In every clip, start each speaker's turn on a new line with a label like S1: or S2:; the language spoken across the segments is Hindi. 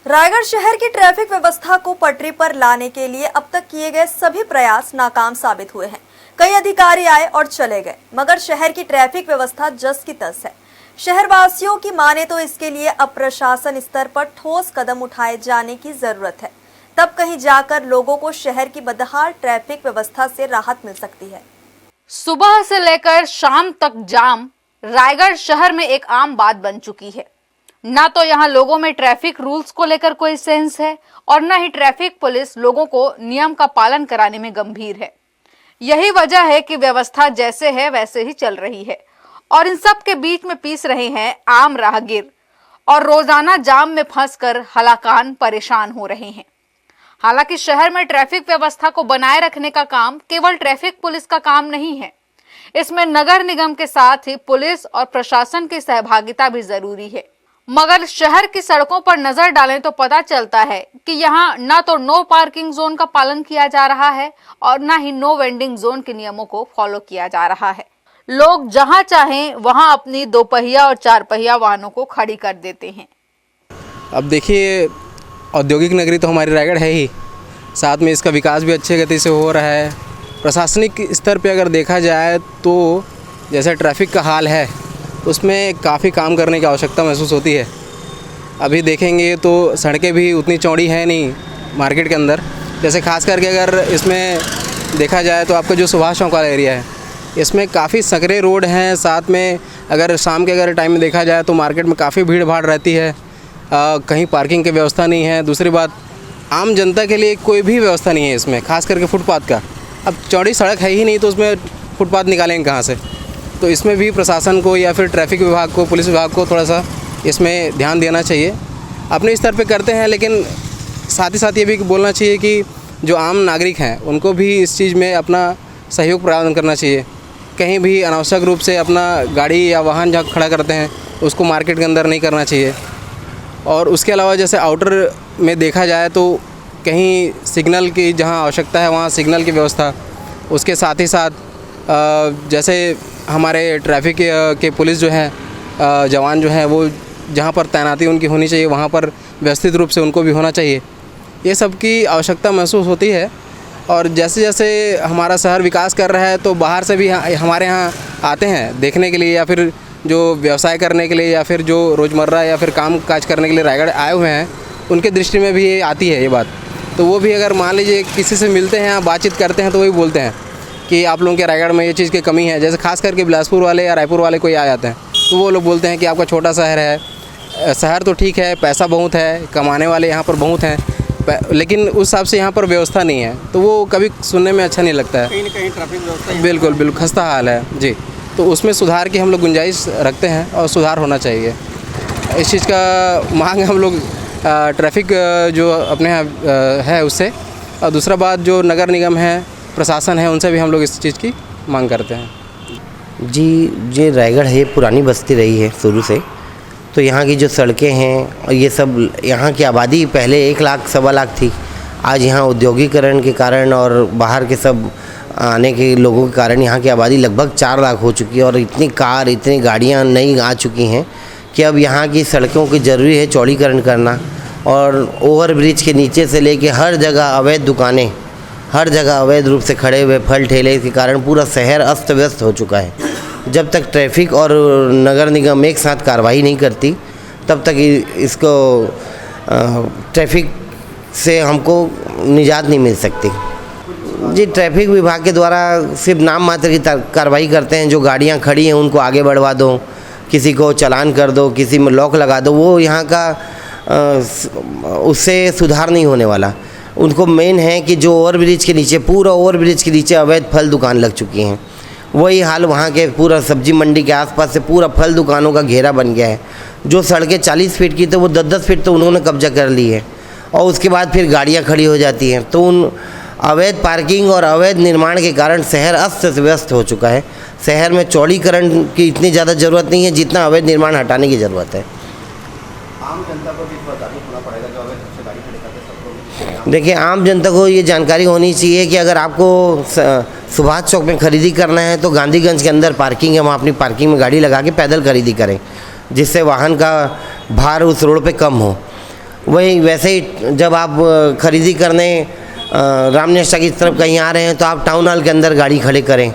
S1: रायगढ़ शहर की ट्रैफिक व्यवस्था को पटरी पर लाने के लिए अब तक किए गए सभी प्रयास नाकाम साबित हुए हैं। कई अधिकारी आए और चले गए, मगर शहर की ट्रैफिक व्यवस्था जस की तस है। शहरवासियों की माने तो इसके लिए अब प्रशासन स्तर पर ठोस कदम उठाए जाने की जरूरत है, तब कहीं जाकर लोगों को शहर की बदहाल ट्रैफिक व्यवस्था से राहत मिल सकती है।
S2: सुबह से लेकर शाम तक जाम रायगढ़ शहर में एक आम बात बन चुकी है। ना तो यहाँ लोगों में ट्रैफिक रूल्स को लेकर कोई सेंस है और न ही ट्रैफिक पुलिस लोगों को नियम का पालन कराने में गंभीर है। यही वजह है कि व्यवस्था जैसे है वैसे ही चल रही है और इन सब के बीच में पीस रहे हैं आम राहगीर और रोजाना जाम में फंसकर हलाकान परेशान हो रहे हैं। हालांकि शहर में ट्रैफिक व्यवस्था को बनाए रखने का काम केवल ट्रैफिक पुलिस का काम नहीं है, इसमें नगर निगम के साथ ही पुलिस और प्रशासन की सहभागिता भी जरूरी है। मगर शहर की सड़कों पर नजर डालें तो पता चलता है कि यहाँ न तो नो पार्किंग जोन का पालन किया जा रहा है और न ही नो वेंडिंग जोन के नियमों को फॉलो किया जा रहा है। लोग जहाँ चाहें वहाँ अपनी 2 पहिया और 4 पहिया वाहनों को खड़ी कर देते हैं।
S3: अब देखिए, औद्योगिक नगरी तो हमारी रायगढ़ है ही, साथ में इसका विकास भी अच्छे गति से हो रहा है। प्रशासनिक स्तर पे अगर देखा जाए तो जैसा ट्रैफिक का हाल है उसमें काफ़ी काम करने की आवश्यकता महसूस होती है। अभी देखेंगे तो सड़कें भी उतनी चौड़ी है नहीं मार्केट के अंदर, जैसे खास करके अगर इसमें देखा जाए तो आपका जो सुभाष चौक वाला एरिया है इसमें काफ़ी संकरे रोड हैं। साथ में अगर शाम के अगर टाइम में देखा जाए तो मार्केट में काफ़ी भीड़ भाड़ रहती है, कहीं पार्किंग की व्यवस्था नहीं है। दूसरी बात, आम जनता के लिए कोई भी व्यवस्था नहीं है इसमें, खास करके फुटपाथ का। अब चौड़ी सड़क है ही नहीं तो उसमें फुटपाथ निकालेंगे कहाँ से? तो इसमें भी प्रशासन को या फिर ट्रैफिक विभाग को, पुलिस विभाग को थोड़ा सा इसमें ध्यान देना चाहिए। अपने स्तर पे करते हैं, लेकिन साथ ही साथ ये भी बोलना चाहिए कि जो आम नागरिक हैं उनको भी इस चीज़ में अपना सहयोग प्रदान करना चाहिए। कहीं भी अनावश्यक रूप से अपना गाड़ी या वाहन जहाँ खड़ा करते हैं उसको मार्केट के अंदर नहीं करना चाहिए। और उसके अलावा जैसे आउटर में देखा जाए तो कहीं सिग्नल की जहाँ आवश्यकता है वहाँ सिग्नल की व्यवस्था, उसके साथ ही साथ जैसे हमारे ट्रैफिक के पुलिस जो है जवान जो हैं वो जहाँ पर तैनाती उनकी होनी चाहिए वहाँ पर व्यवस्थित रूप से उनको भी होना चाहिए। ये सब की आवश्यकता महसूस होती है। और जैसे जैसे हमारा शहर विकास कर रहा है तो बाहर से भी हमारे यहाँ आते हैं देखने के लिए, या फिर जो व्यवसाय करने के लिए या फिर जो रोज़मर्रा या फिर काम काज करने के लिए रायगढ़ आए हुए हैं उनके दृष्टि में भी ये आती है ये बात। तो वो भी अगर मान लीजिए किसी से मिलते हैं, बातचीत करते हैं तो वही बोलते हैं कि आप लोगों के रायगढ़ में ये चीज़ की कमी है। जैसे खास करके बिलासपुर वाले या रायपुर वाले कोई आ जाते हैं तो वो लोग बोलते हैं कि आपका छोटा शहर है। शहर तो ठीक है, पैसा बहुत है, कमाने वाले यहाँ पर बहुत हैं, लेकिन उस हिसाब से यहाँ पर व्यवस्था नहीं है, तो वो कभी सुनने में अच्छा नहीं लगता है।
S4: कहीं ना कहीं ट्रैफिक व्यवस्था
S3: बिल्कुल बिल्कुल खस्ता हाल है जी। तो उसमें सुधार की हम लोग गुंजाइश रखते हैं और सुधार होना चाहिए। इस चीज़ का मांग हम लोग ट्रैफिक जो अपने यहाँ है उससे, और दूसरा बात जो नगर निगम है, प्रशासन है, उनसे भी हम लोग इस चीज़ की मांग करते हैं।
S5: जी, ये रायगढ़ है, पुरानी बस्ती रही है शुरू से, तो यहाँ की जो सड़कें हैं और ये सब, यहाँ की आबादी पहले 1 लाख सवा लाख थी। आज यहाँ औद्योगिकरण के कारण और बाहर के सब आने के लोगों के कारण यहाँ की आबादी लगभग 4 लाख हो चुकी है और इतनी कार, इतनी गाड़ियाँ नई आ चुकी हैं कि अब यहाँ की सड़कों की ज़रूरी है चौड़ीकरण करना। और ओवर ब्रिज के नीचे से लेके हर जगह अवैध दुकानें, हर जगह अवैध रूप से खड़े हुए फल ठेले के कारण पूरा शहर अस्त व्यस्त हो चुका है। जब तक ट्रैफिक और नगर निगम एक साथ कार्रवाई नहीं करती तब तक इसको ट्रैफिक से हमको निजात नहीं मिल सकती। जी, ट्रैफिक विभाग के द्वारा सिर्फ नाम मात्र की कार्रवाई करते हैं। जो गाड़ियां खड़ी हैं उनको आगे बढ़वा दो, किसी को चालान कर दो, किसी में लॉक लगा दो, वो यहाँ का उससे सुधार नहीं होने वाला। उनको मेन है कि जो ओवरब्रिज के नीचे, पूरा ओवरब्रिज के नीचे अवैध फल दुकान लग चुकी हैं। वही हाल वहाँ के पूरा सब्जी मंडी के आसपास से पूरा फल दुकानों का घेरा बन गया है। जो सड़कें 40 फीट की तो वो 10-10 फीट तो उन्होंने कब्जा कर ली है और उसके बाद फिर गाड़ियाँ खड़ी हो जाती हैं। तो उन अवैध पार्किंग और अवैध निर्माण के कारण शहर अस्त व्यस्त हो चुका है। शहर में चौड़ीकरण की इतनी ज़्यादा ज़रूरत नहीं है जितना अवैध निर्माण हटाने की ज़रूरत है।
S4: आम जनता को भी जागरूक होना पड़ेगा, जो अवैध से गाड़ी खड़ी करते सबको।
S5: देखिए, आम जनता को ये जानकारी होनी चाहिए कि अगर आपको सुभाष चौक में खरीदी करना है तो गांधीगंज के अंदर पार्किंग है, वहाँ अपनी पार्किंग में गाड़ी लगा के पैदल खरीदी करें, जिससे वाहन का भार उस रोड पे कम हो। वही वैसे ही जब आप खरीदी करने रामनिष्ठा की तरफ कहीं आ रहे हैं तो आप टाउन हॉल के अंदर गाड़ी खड़े करें।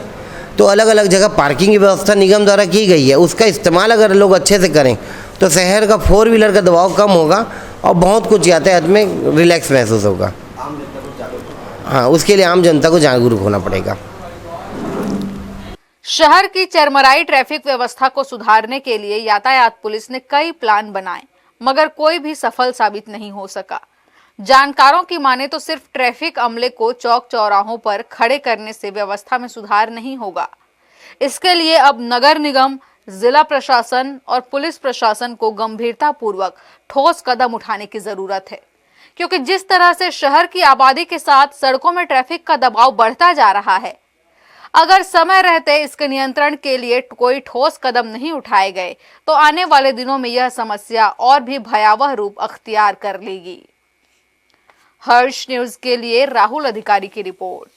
S5: तो अलग अलग जगह पार्किंग की व्यवस्था निगम द्वारा की गई है, उसका इस्तेमाल अगर लोग अच्छे से करें तो शहर का 4 व्हीलर का दबाव कम होगा और बहुत कुछ यातायात में रिलैक्स महसूस होगा।
S4: आम जनता को जागरूक
S5: हाँ, उसके लिए आम जनता को जागरूक होना पड़ेगा।
S2: शहर की चरमराई ट्रैफिक व्यवस्था को सुधारने के लिए यातायात पुलिस ने कई प्लान बनाए, मगर कोई भी सफल साबित नहीं हो सका। जानकारों की माने तो सिर्फ ट्रैफिक अमले को चौक चौराहों पर खड़े करने से व्यवस्था में सुधार नहीं होगा। इसके लिए अब नगर निगम, जिला प्रशासन और पुलिस प्रशासन को गंभीरता पूर्वक ठोस कदम उठाने की जरूरत है, क्योंकि जिस तरह से शहर की आबादी के साथ सड़कों में ट्रैफिक का दबाव बढ़ता जा रहा है, अगर समय रहते इसके नियंत्रण के लिए कोई ठोस कदम नहीं उठाए गए तो आने वाले दिनों में यह समस्या और भी भयावह रूप अख्तियार कर लेगी। हर्ष न्यूज के लिए राहुल अधिकारी की रिपोर्ट।